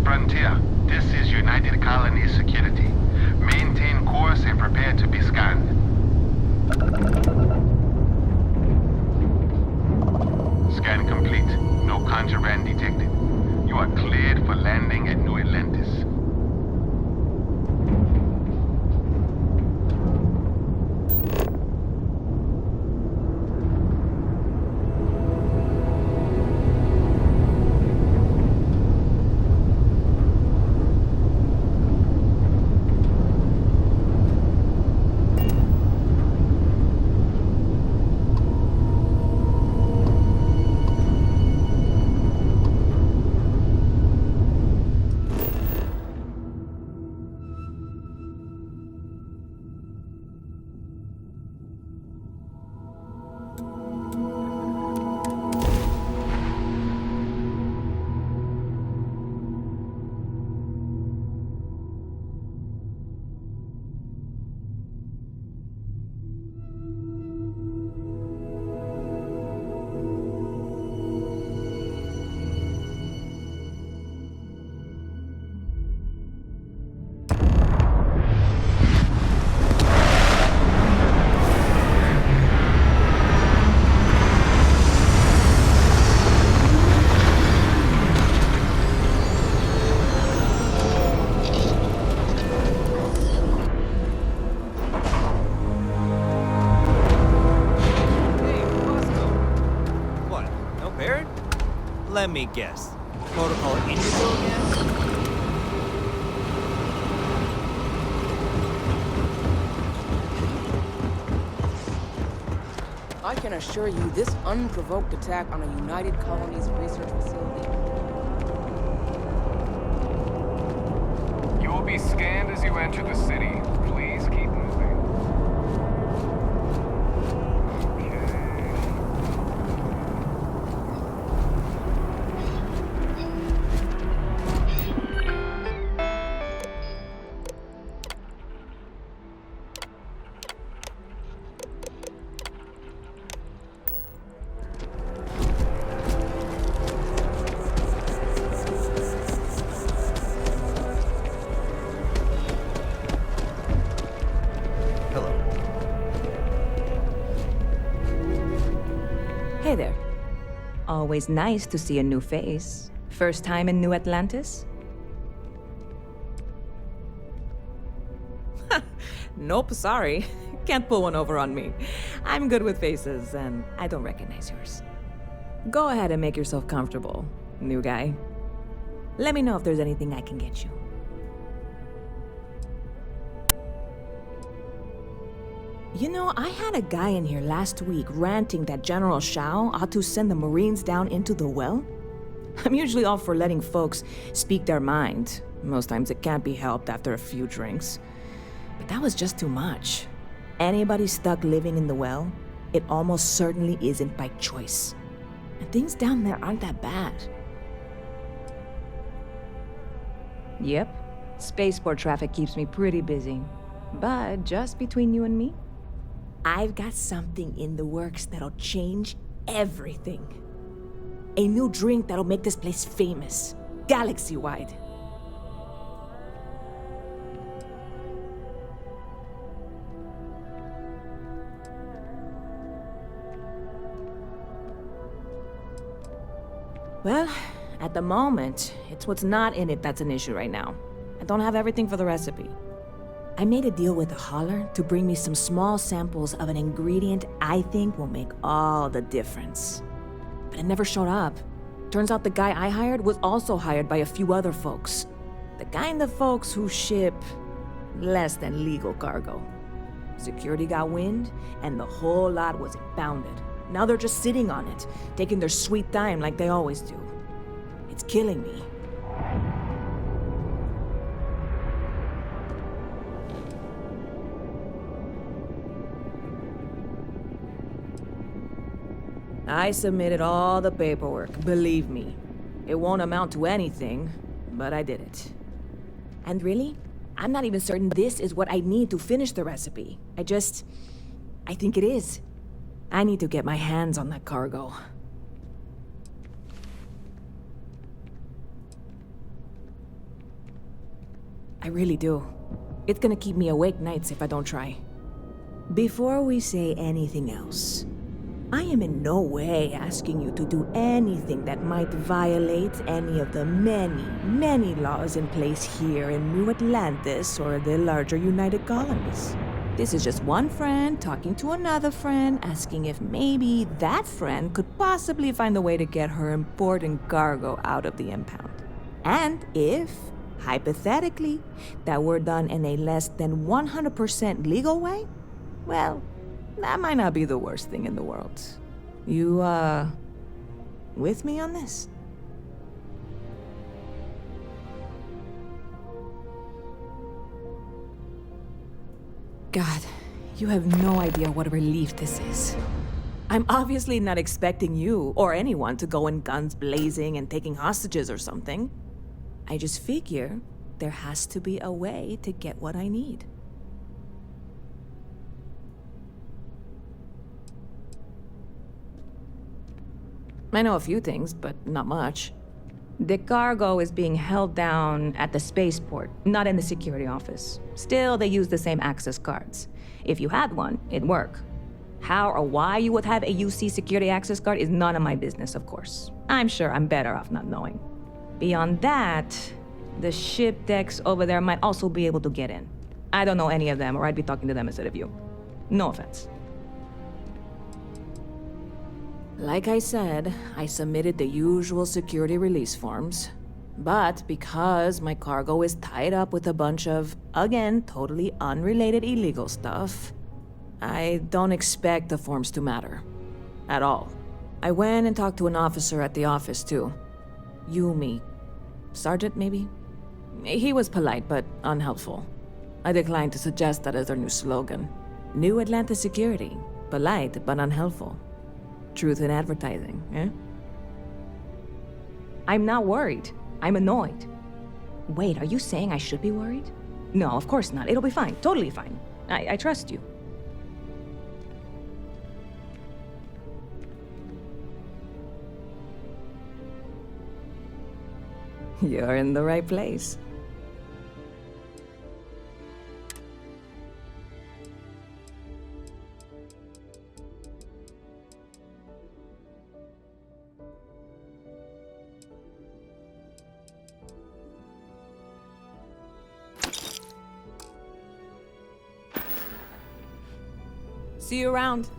frontier. This is United Colonies security. Maintain course and prepare to be scanned. Scan complete. No contraband detected. You are cleared for landing at New Atlantis. Let me guess. Protocol Indigo again? I can assure you this unprovoked attack on a United Colonies research facility. You will be scanned as you enter the city. Please keep moving. Hey there. Always nice to see a new face. First time in New Atlantis? Nope, sorry. Can't pull one over on me. I'm good with faces, and I don't recognize yours. Go ahead and make yourself comfortable, new guy. Let me know if there's anything I can get you. You know, I had a guy in here last week ranting that General Shao ought to send the Marines down into the well. I'm usually all for letting folks speak their mind. Most times it can't be helped after a few drinks. But that was just too much. Anybody stuck living in the well, it almost certainly isn't by choice. And things down there aren't that bad. Yep, spaceport traffic keeps me pretty busy. But just between you and me, I've got something in the works that'll change everything. A new drink that'll make this place famous, galaxy-wide. Well, at the moment, it's what's not in it that's an issue right now. I don't have everything for the recipe. I made a deal with a hauler to bring me some small samples of an ingredient I think will make all the difference. But it never showed up. Turns out the guy I hired was also hired by a few other folks. The kind of folks who ship less than legal cargo. Security got wind, and the whole lot was impounded. Now they're just sitting on it, taking their sweet time like they always do. It's killing me. I submitted all the paperwork, believe me. It won't amount to anything, but I did it. And really, I'm not even certain this is what I need to finish the recipe. I think it is. I need to get my hands on that cargo. I really do. It's gonna keep me awake nights if I don't try. Before we say anything else, I am in no way asking you to do anything that might violate any of the many, many laws in place here in New Atlantis or the larger United Colonies. This is just one friend talking to another friend, asking if maybe that friend could possibly find a way to get her important cargo out of the impound. And if, hypothetically, that were done in a less than 100% legal way, well, that might not be the worst thing in the world. You, with me on this? God, you have no idea what a relief this is. I'm obviously not expecting you or anyone to go in guns blazing and taking hostages or something. I just figure there has to be a way to get what I need. I know a few things, but not much. The cargo is being held down at the spaceport, not in the security office. Still, they use the same access cards. If you had one, it'd work. How or why you would have a UC security access card is none of my business, of course. I'm sure I'm better off not knowing. Beyond that, the ship decks over there might also be able to get in. I don't know any of them, or I'd be talking to them instead of you. No offense. Like I said, I submitted the usual security release forms. But because my cargo is tied up with a bunch of, again, totally unrelated illegal stuff, I don't expect the forms to matter. At all. I went and talked to an officer at the office, too. Yumi. Sergeant, maybe? He was polite, but unhelpful. I declined to suggest that as their new slogan. New Atlantis Security. Polite, but unhelpful. Truth in advertising, eh? I'm not worried. I'm annoyed. Wait, are you saying I should be worried? No, of course not. It'll be fine. Totally fine. I trust you. You're in the right place. See you around.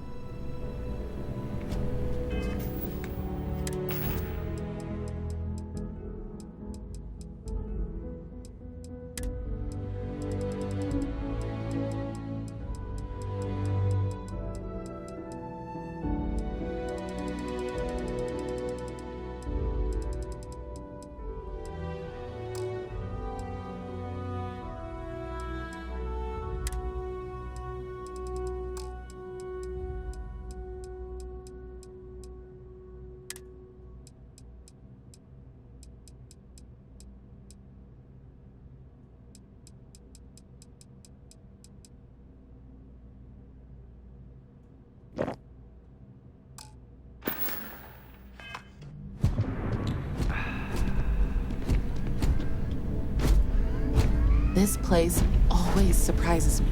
This place always surprises me.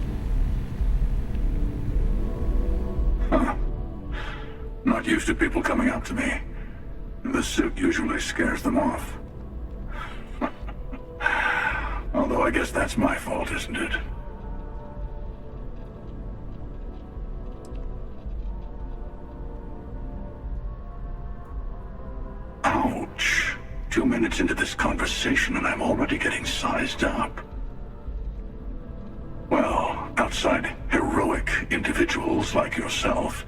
Not used to people coming up to me. The suit usually scares them off. Although I guess that's my fault, isn't it? Ouch. 2 minutes into this conversation and I'm already getting sized up. Well, outside heroic individuals like yourself,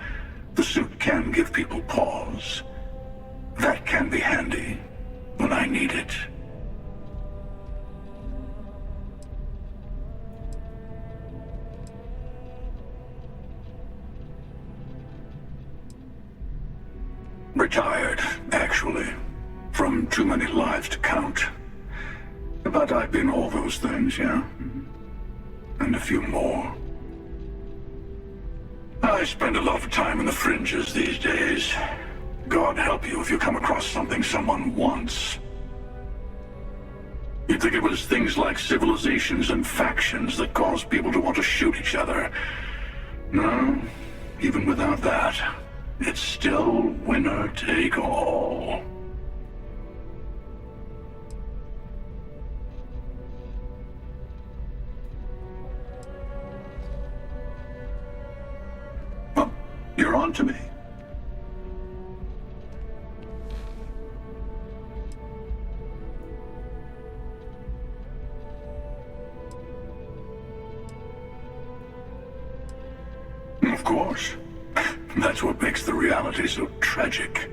the suit can give people pause. That can be handy when I need it. Retired, actually, from too many lives to count. But I've been all those things, yeah? And a few more. I spend a lot of time in the fringes these days. God help you if you come across something someone wants. You'd think it was things like civilizations and factions that cause people to want to shoot each other. No, even without that, it's still winner take all. Well, you're on to me. Of course. That's what makes the reality so tragic.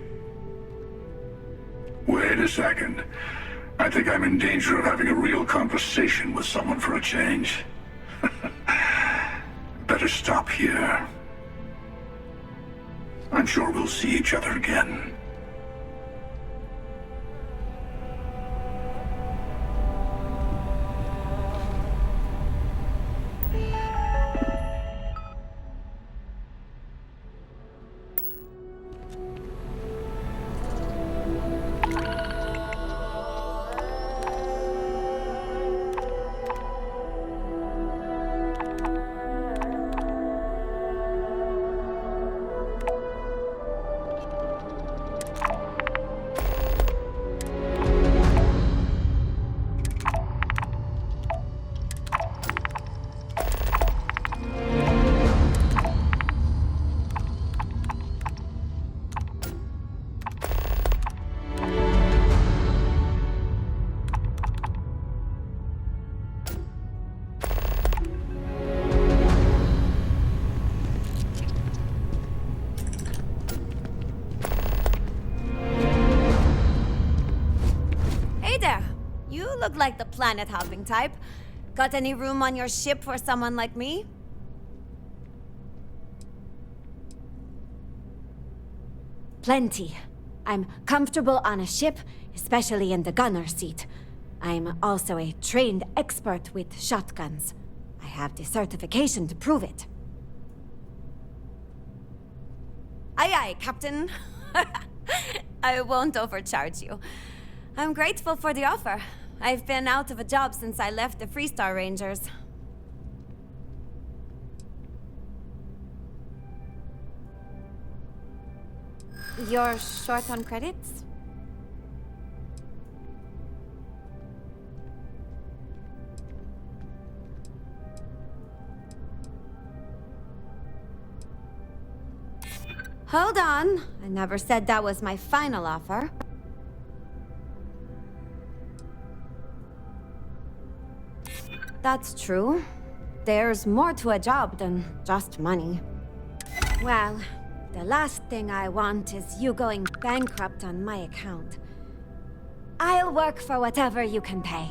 Wait a second. I think I'm in danger of having a real conversation with someone for a change. Better stop here. I'm sure we'll see each other again. Look like the planet-hopping type. Got any room on your ship for someone like me? Plenty. I'm comfortable on a ship, especially in the gunner seat. I'm also a trained expert with shotguns. I have the certification to prove it. Aye aye, Captain. I won't overcharge you. I'm grateful for the offer. I've been out of a job since I left the Freestar Rangers. You're short on credits? Hold on. I never said that was my final offer. That's true. There's more to a job than just money. Well, the last thing I want is you going bankrupt on my account. I'll work for whatever you can pay.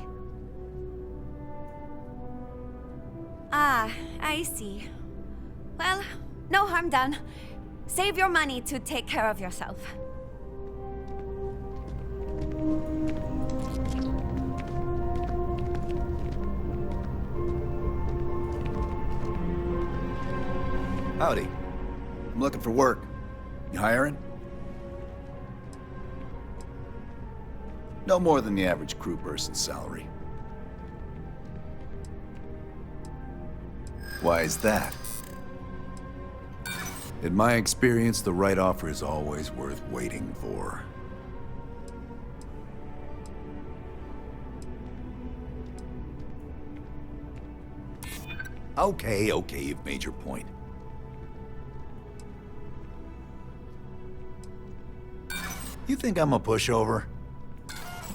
Ah, I see. Well, no harm done. Save your money to take care of yourself. Howdy. I'm looking for work. You hiring? No more than the average crew person's salary. Why is that? In my experience, the right offer is always worth waiting for. Okay, you've made your point. You think I'm a pushover?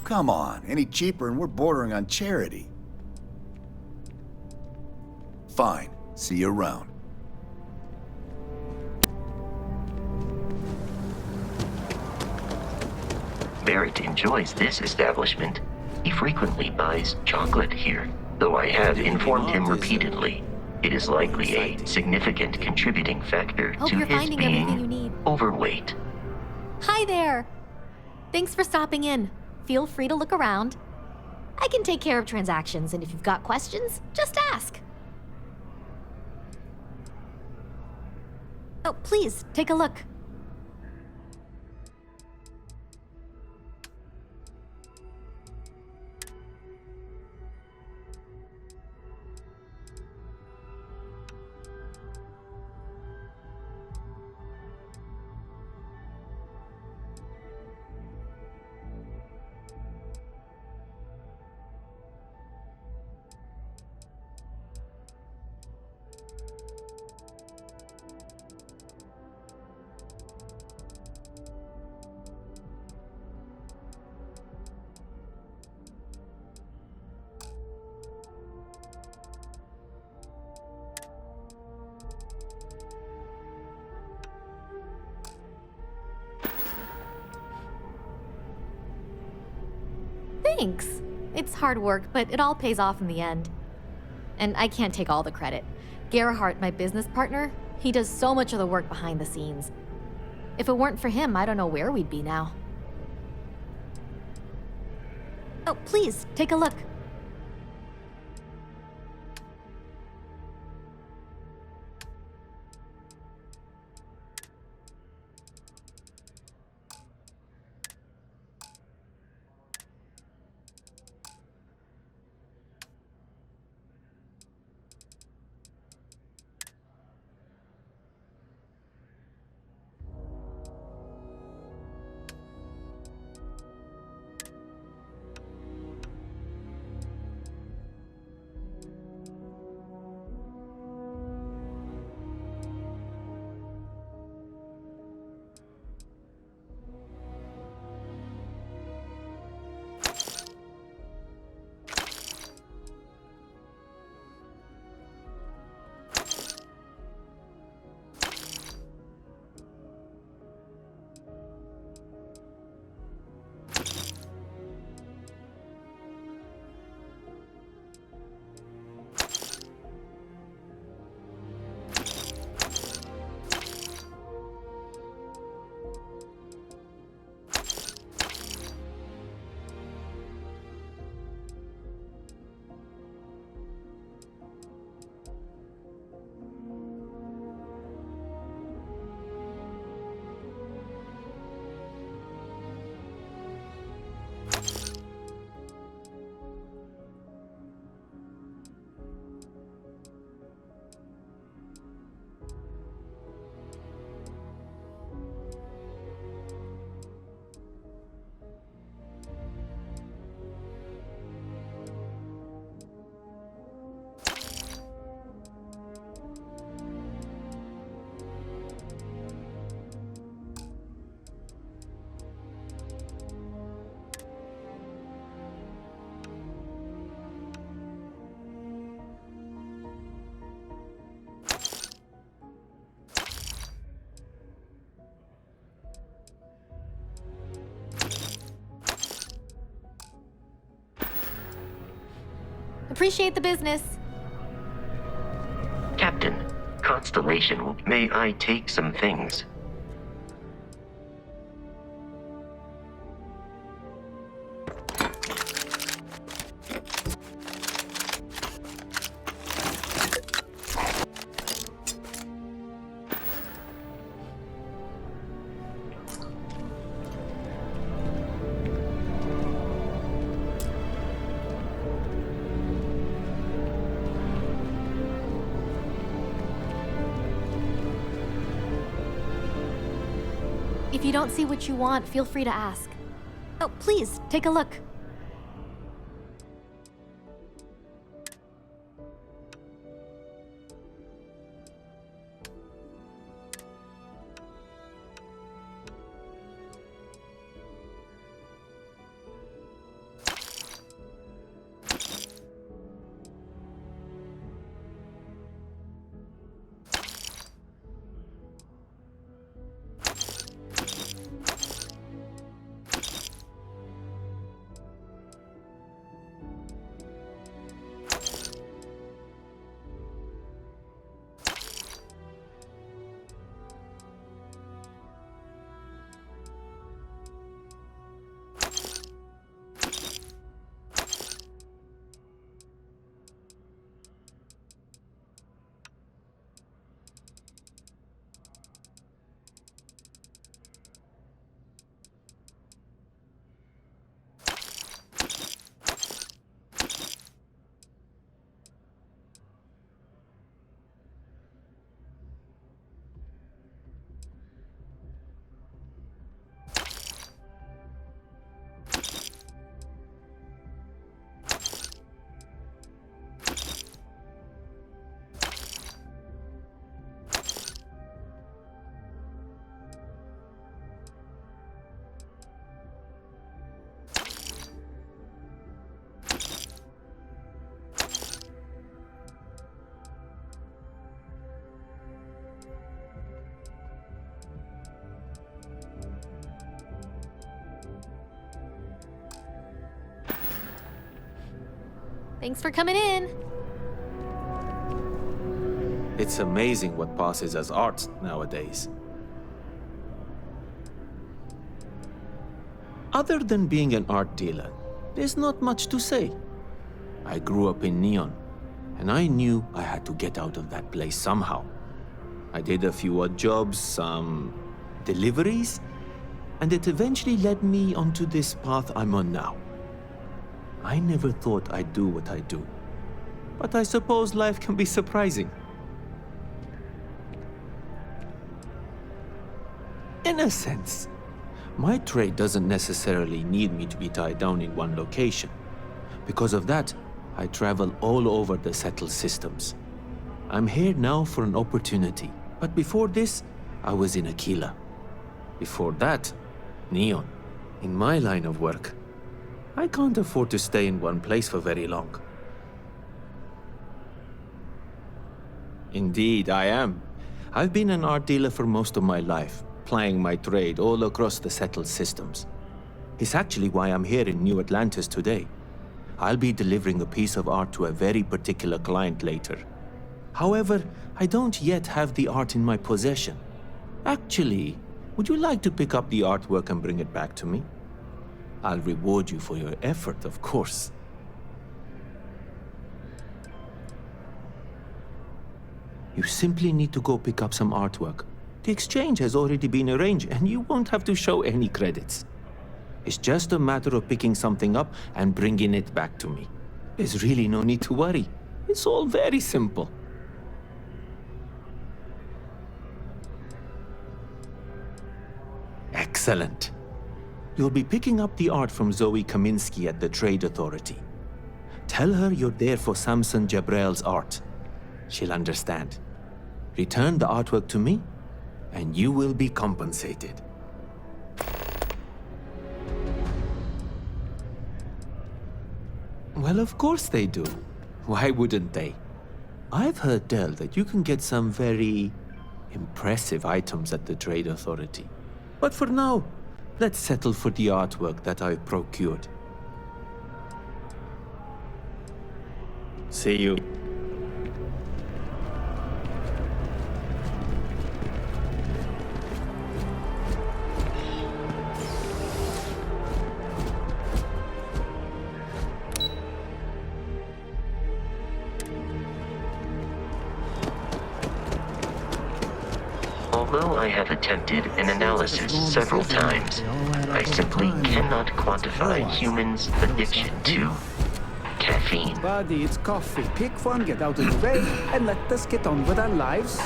Come on, any cheaper and we're bordering on charity. Fine, see you around. Barrett enjoys this establishment. He frequently buys chocolate here, though I have informed him repeatedly. It is likely a significant contributing factor to his being overweight. Hi there! Thanks for stopping in. Feel free to look around. I can take care of transactions, and if you've got questions, just ask. Oh, please, take a look. Thanks. It's hard work, but it all pays off in the end. And I can't take all the credit. Gerhardt, my business partner, he does so much of the work behind the scenes. If it weren't for him, I don't know where we'd be now. Oh, please, take a look. Appreciate the business. Captain, Constellation, may I take some things? If you don't see what you want, feel free to ask. Oh, please, take a look. Thanks for coming in. It's amazing what passes as art nowadays. Other than being an art dealer, there's not much to say. I grew up in Neon, and I knew I had to get out of that place somehow. I did a few odd jobs, some deliveries, and it eventually led me onto this path I'm on now. I never thought I'd do what I do, but I suppose life can be surprising. In a sense, my trade doesn't necessarily need me to be tied down in one location. Because of that, I travel all over the settled systems. I'm here now for an opportunity, but before this, I was in Aquila. Before that, Neon. In my line of work, I can't afford to stay in one place for very long. Indeed, I am. I've been an art dealer for most of my life, plying my trade all across the settled systems. It's actually why I'm here in New Atlantis today. I'll be delivering a piece of art to a very particular client later. However, I don't yet have the art in my possession. Actually, would you like to pick up the artwork and bring it back to me? I'll reward you for your effort, of course. You simply need to go pick up some artwork. The exchange has already been arranged, and you won't have to show any credits. It's just a matter of picking something up and bringing it back to me. There's really no need to worry. It's all very simple. Excellent. You'll be picking up the art from Zoe Kaminsky at the Trade Authority. Tell her you're there for Samson Jabrel's art. She'll understand. Return the artwork to me, and you will be compensated. Well, of course they do. Why wouldn't they? I've heard tell that you can get some very impressive items at the Trade Authority. But for now, let's settle for the artwork that I've procured. See you. Although I have attempted an analysis several times, I simply cannot quantify humans' addiction to caffeine. Buddy, it's coffee. Pick one, get out of the way, and let us get on with our lives.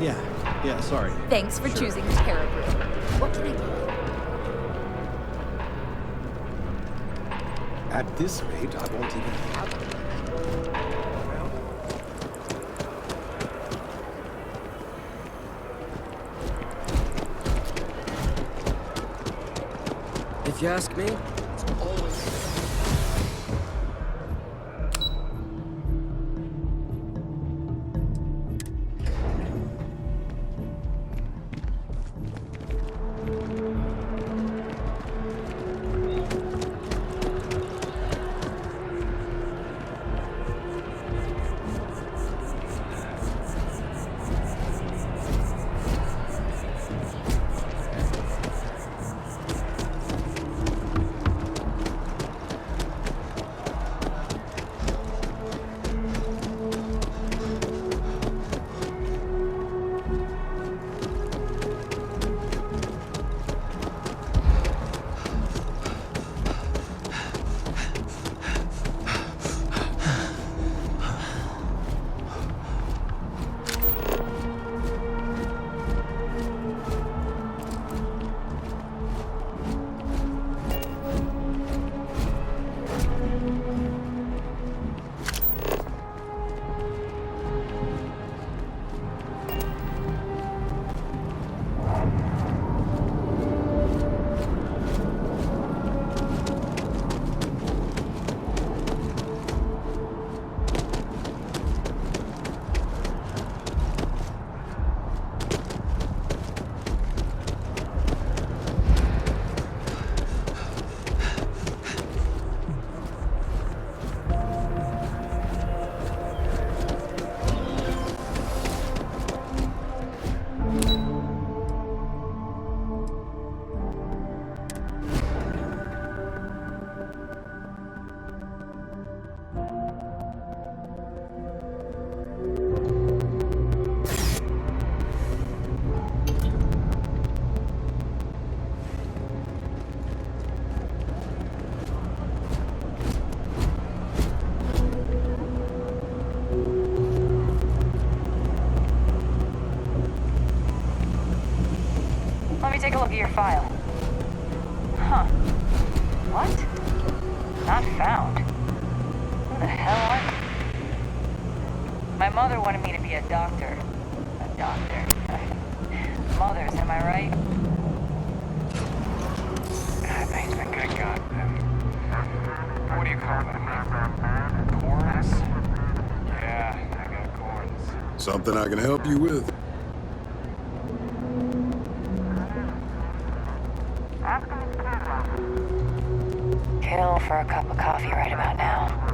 Yeah, sorry. Thanks for choosing Terra Brew. What can I do? At this rate, I won't even have it. If you ask me, it's always... take a look at your file. Huh. What? Not found. Who the hell are you? My mother wanted me to be a doctor. A doctor. Mothers, am I right? I think I got them. What do you call them? Corns? Yeah, I got corns. Something I can help you with? Kill for a cup of coffee right about now.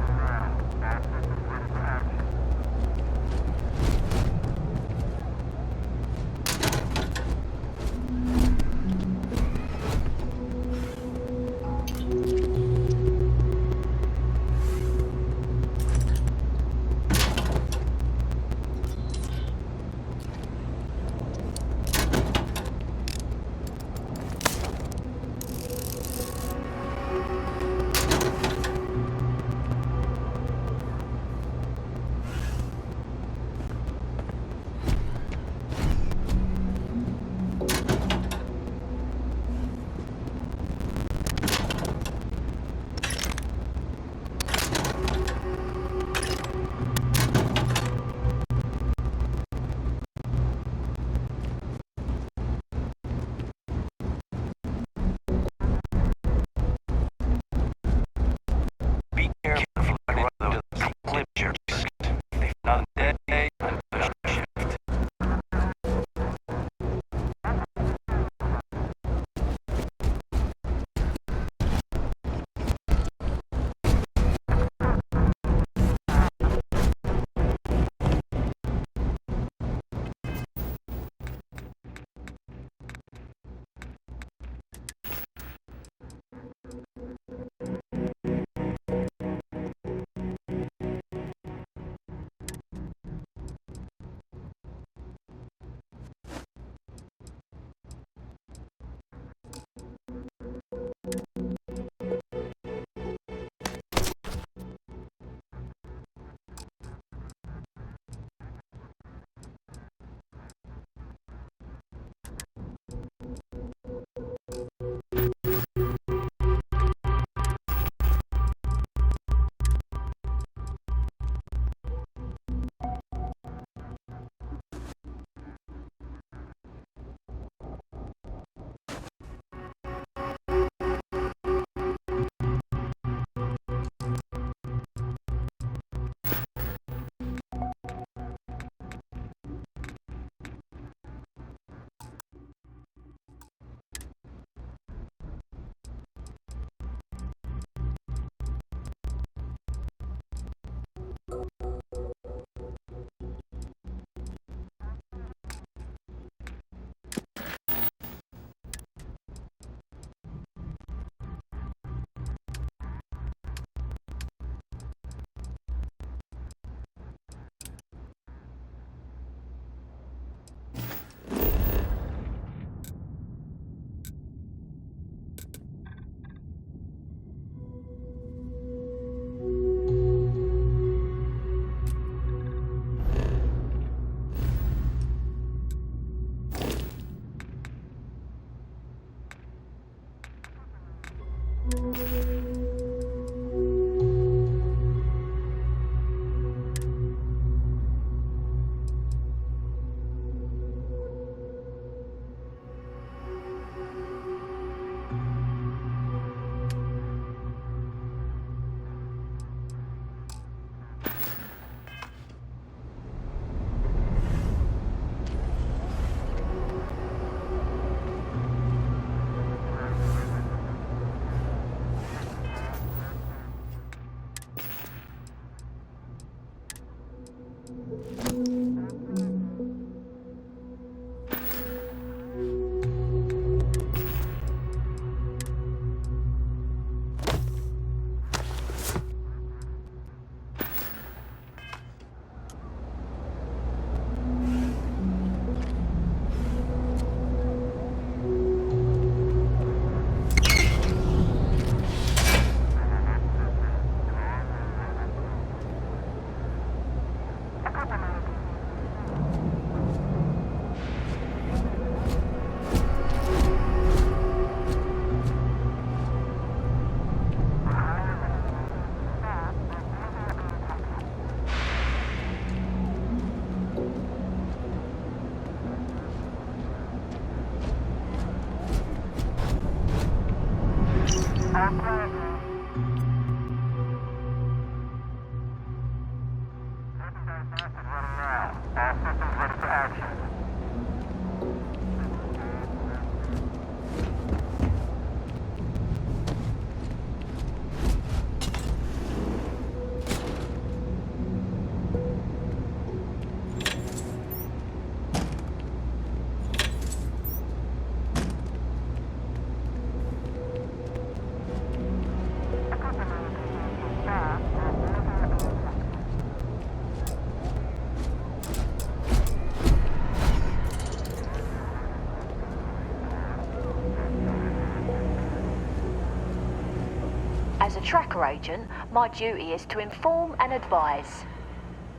As a tracker agent, my duty is to inform and advise.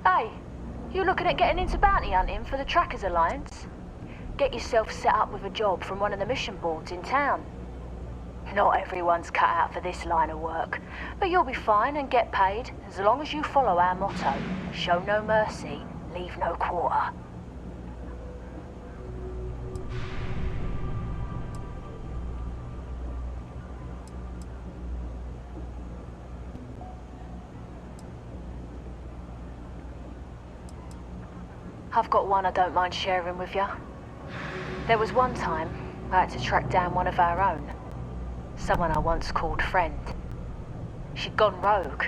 Hey, you looking at getting into bounty hunting for the Trackers Alliance? Get yourself set up with a job from one of the mission boards in town. Not everyone's cut out for this line of work, but you'll be fine and get paid as long as you follow our motto, show no mercy, leave no quarter. I've got one I don't mind sharing with you. There was one time I had to track down one of our own. Someone I once called friend. She'd gone rogue.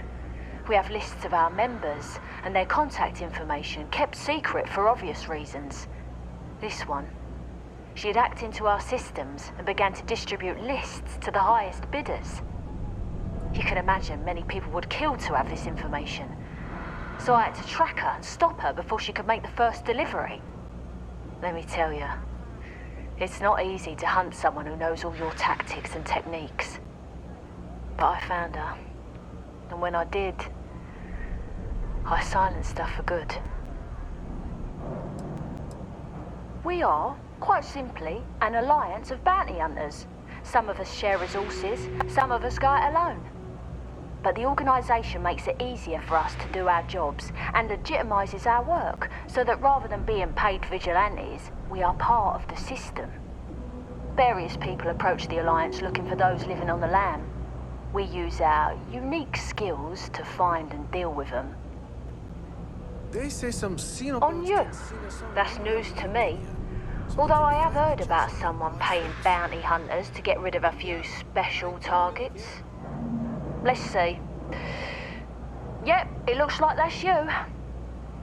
We have lists of our members and their contact information kept secret for obvious reasons. This one, she'd hacked into our systems and began to distribute lists to the highest bidders. You can imagine many people would kill to have this information. So I had to track her and stop her before she could make the first delivery. Let me tell you, it's not easy to hunt someone who knows all your tactics and techniques. But I found her, and when I did, I silenced her for good. We are, quite simply, an alliance of bounty hunters. Some of us share resources, some of us go it alone. But the organisation makes it easier for us to do our jobs and legitimises our work, so that rather than being paid vigilantes, we are part of the system. Various people approach the Alliance looking for those living on the lam. We use our unique skills to find and deal with them. They say some On you. That's news to me. Although I have heard about someone paying bounty hunters to get rid of a few special targets. Let's see. Yep, it looks like that's you.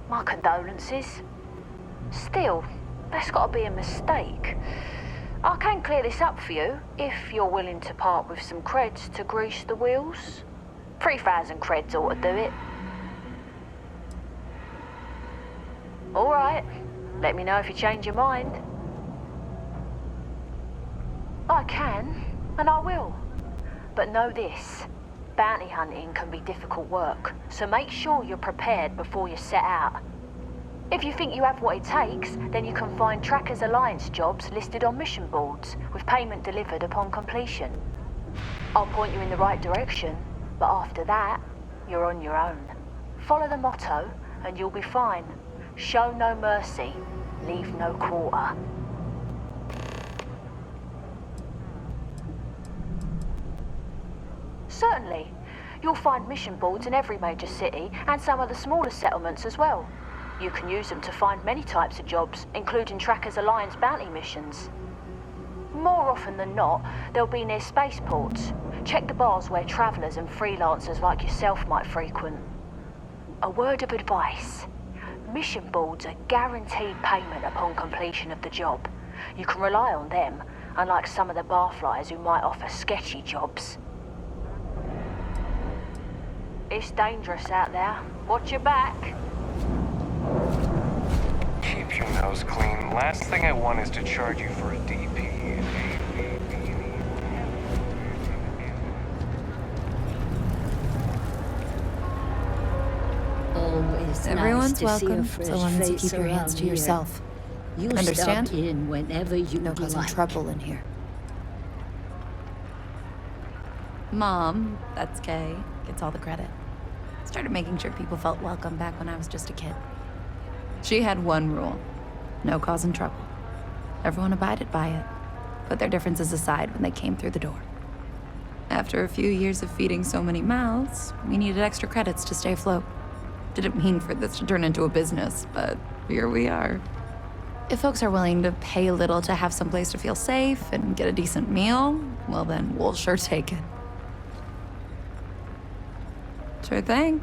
My condolences. Still, that's got to be a mistake. I can clear this up for you if you're willing to part with some creds to grease the wheels. 3,000 creds ought to do it. All right, let me know if you change your mind. I can, and I will. But know this. Bounty hunting can be difficult work, so make sure you're prepared before you set out. If you think you have what it takes, then you can find Trackers Alliance jobs listed on mission boards, with payment delivered upon completion. I'll point you in the right direction, but after that, you're on your own. Follow the motto, and you'll be fine. Show no mercy, leave no quarter. Certainly. You'll find mission boards in every major city and some of the smaller settlements as well. You can use them to find many types of jobs, including Trackers Alliance bounty missions. More often than not, they'll be near spaceports. Check the bars where travellers and freelancers like yourself might frequent. A word of advice. Mission boards are guaranteed payment upon completion of the job. You can rely on them, unlike some of the barflies who might offer sketchy jobs. It's dangerous out there. Watch your back. Keep your nose clean. Last thing I want is to charge you for a DP. Always Everyone's nice to welcome, see a fresh so long as you face keep your hands around to here. yourself. You Understand? stop in whenever you No causing like. trouble in here. Mom, that's Kay, gets all the credit. Started making sure people felt welcome back when I was just a kid. She had one rule: no causing trouble. Everyone abided by it, put their differences aside when they came through the door. After a few years of feeding so many mouths, we needed extra credits to stay afloat. Didn't mean for this to turn into a business, but here we are. If folks are willing to pay a little to have someplace to feel safe and get a decent meal, well then, we'll sure take it. Sure thing.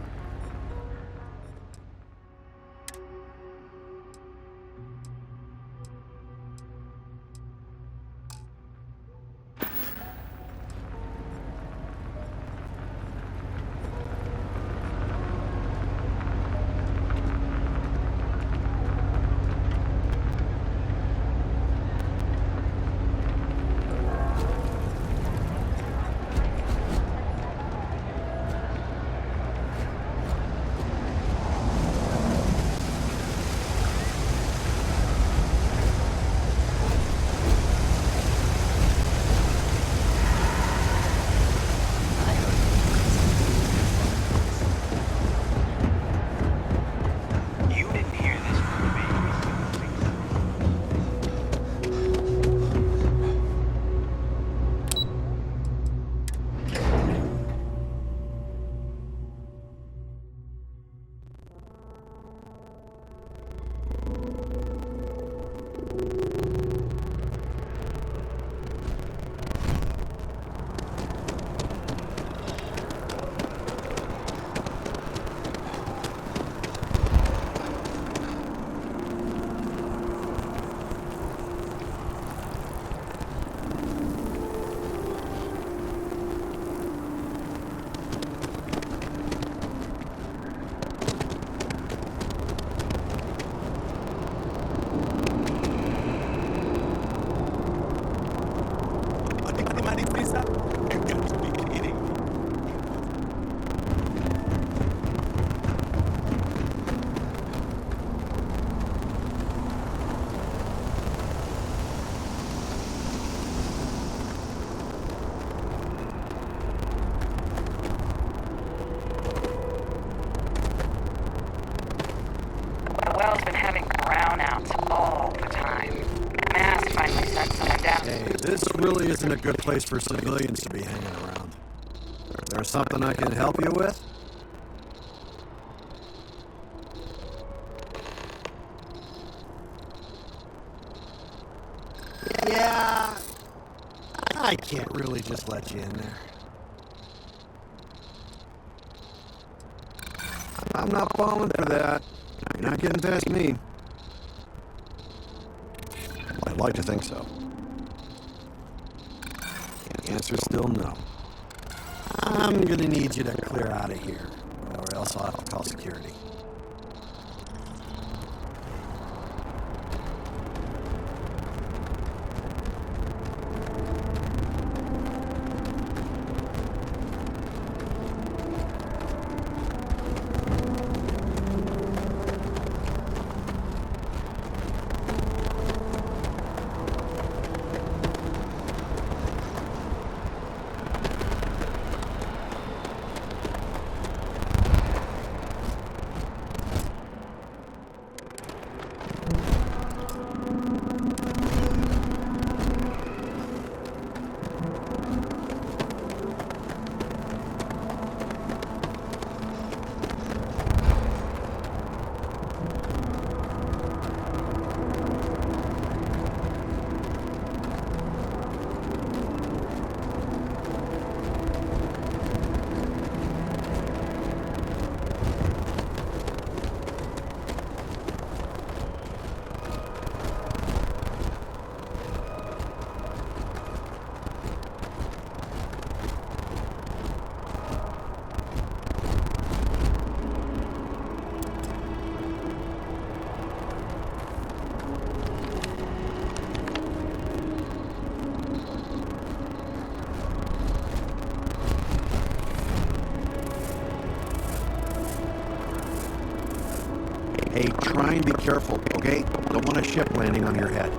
Well's been having brownouts all the time. Mass finally sent someone down. Hey, this really isn't a good place for civilians to be hanging around. There's something I can help you with? Yeah, I can't really just let you in there. I'm not falling for that. You're not getting past me. I'd like to think so. The answer's still no. I'm gonna need you to clear out of here, or else I'll have to call security. Hey, try and be careful, okay? Don't want a ship landing on your head.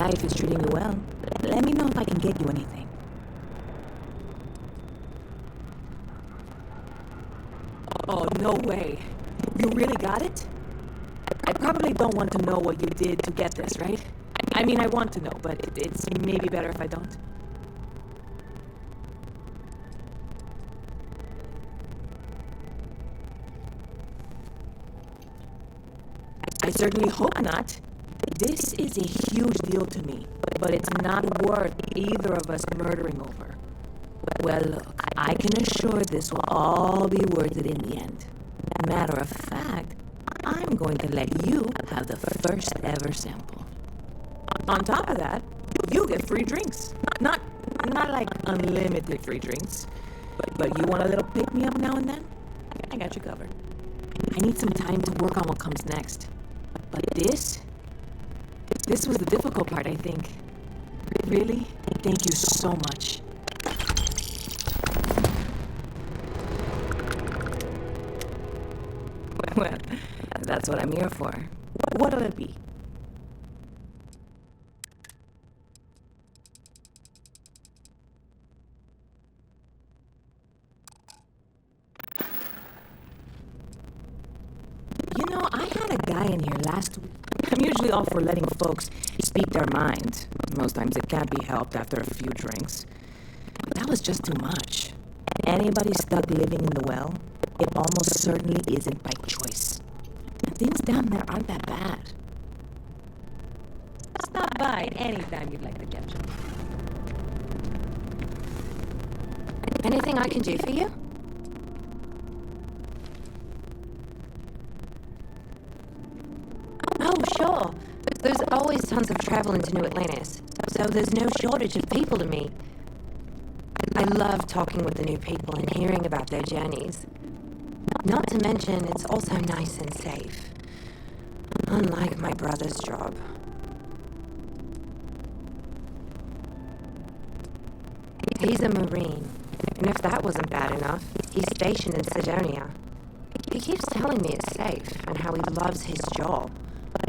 life is treating you well. Let me know if I can get you anything. Oh, no way. You really got it? I probably don't want to know what you did to get this, right? I mean, I want to know, but it's maybe better if I don't. I certainly hope not. This is a huge deal to me, but it's not worth either of us murdering over. Well, look, I can assure this will all be worth it in the end. Matter of fact, I'm going to let you have the first ever sample. On top of that, you get free drinks. Not like unlimited free drinks, but you want a little pick-me-up now and then? I got you covered. I need some time to work on what comes next. But this was the difficult part, I think. Really, thank you so much. Well, that's what I'm here for. What'll it be? You know, I had a guy in here last week. I'm usually all for letting folks speak their mind. Most times it can't be helped after a few drinks. But that was just too much. Anybody stuck living in the well, it almost certainly isn't by choice. And things down there aren't that bad. Stop by anytime you'd like to catch up. Anything I can do for you? Oh, sure. There's always tons of travel into New Atlantis, so there's no shortage of people to meet. I love talking with the new people and hearing about their journeys. Not to mention, it's also nice and safe. Unlike my brother's job. He's a Marine, and if that wasn't bad enough, he's stationed in Sidonia. He keeps telling me it's safe and how he loves his job,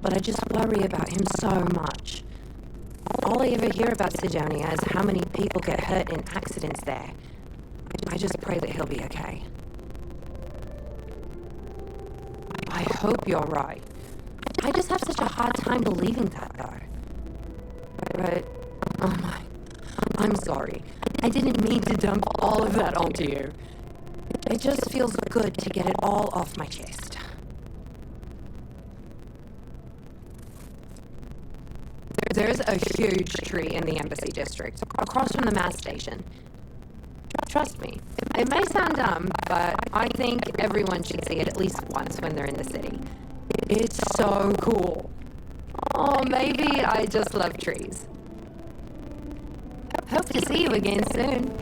but I just worry about him so much. All I ever hear about Sidonia is how many people get hurt in accidents there. I just pray that he'll be okay. I hope you're right. I just have such a hard time believing that, though. But, oh my, I'm sorry. I didn't mean to dump all of that onto you. It just feels good to get it all off my chest. There's a huge tree in the Embassy District, across from the mass station. Trust me, it may sound dumb, but I think everyone should see it at least once when they're in the city. It's so cool. Oh, maybe I just love trees. Hope to see you again soon.